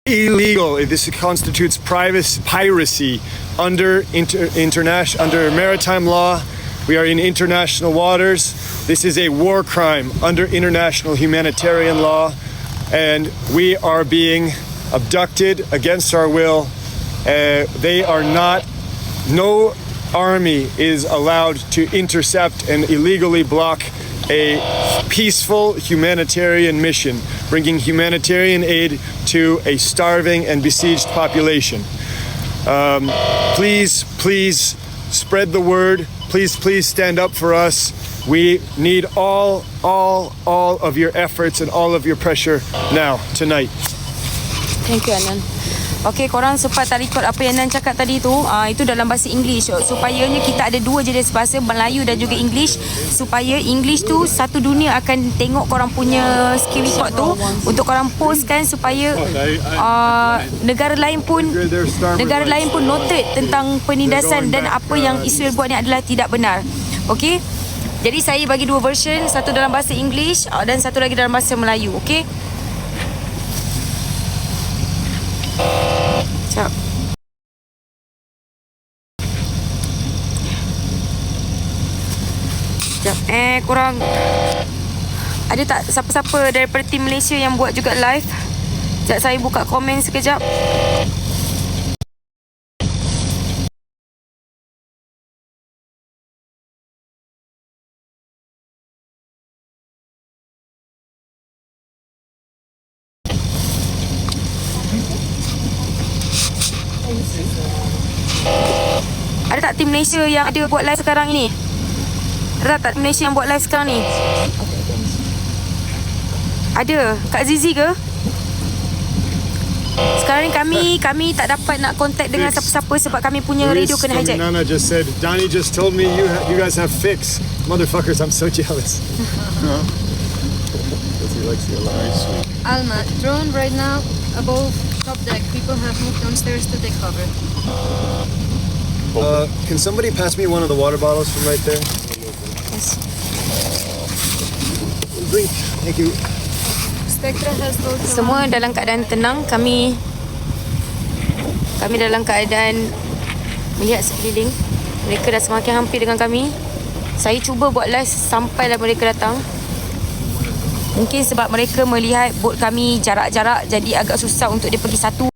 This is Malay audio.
illegal. This constitutes piracy under maritime law. We are in international waters. This is a war crime under international humanitarian law, and we are being abducted against our will. No army is allowed to intercept and illegally block a peaceful humanitarian mission, bringing humanitarian aid to a starving and besieged population. Please spread the word. Please stand up for us. We need all of your efforts and all of your pressure now, tonight. Thank you, Anan. Okey, korang sempat tak record apa yang Anan cakap tadi tu. Itu dalam bahasa English. Supayanya kita ada dua jenis bahasa, Melayu dan juga English. Supaya English tu satu dunia akan tengok korang punya skill report tu untuk korang postkan supaya negara lain pun noted tentang penindasan dan apa yang Israel buat ni adalah tidak benar. Okey? Jadi saya bagi dua version, satu dalam bahasa English dan satu lagi dalam bahasa Melayu. Okey? Sekejap. Korang ada tak siapa-siapa daripada tim Malaysia yang buat juga live? Sekejap saya buka komen sekejap. Ada tak tim Malaysia yang ada buat live sekarang ini? Ada tak tim Malaysia yang buat live sekarang ni? Ada? Kak Zizi ke? Sekarang ni kami tak dapat nak contact dengan siapa-siapa sebab kami punya radio kena hijack. Nana just said, Donnie just told me you guys have fix. Motherfuckers, I'm so jealous. He likes the alarm. Alma, drone right now above top deck. People have moved downstairs to take cover. Can somebody pass me one of the water bottles from right there? Yes. Drink. Thank you. Spectra has told Semua dalam keadaan tenang. Kami dalam keadaan melihat sekeliling. Mereka dah semakin hampir dengan kami. Saya cuba buat live sampailah mereka datang. Mungkin sebab mereka melihat bot kami jarak-jarak, jadi agak susah untuk dia pergi satu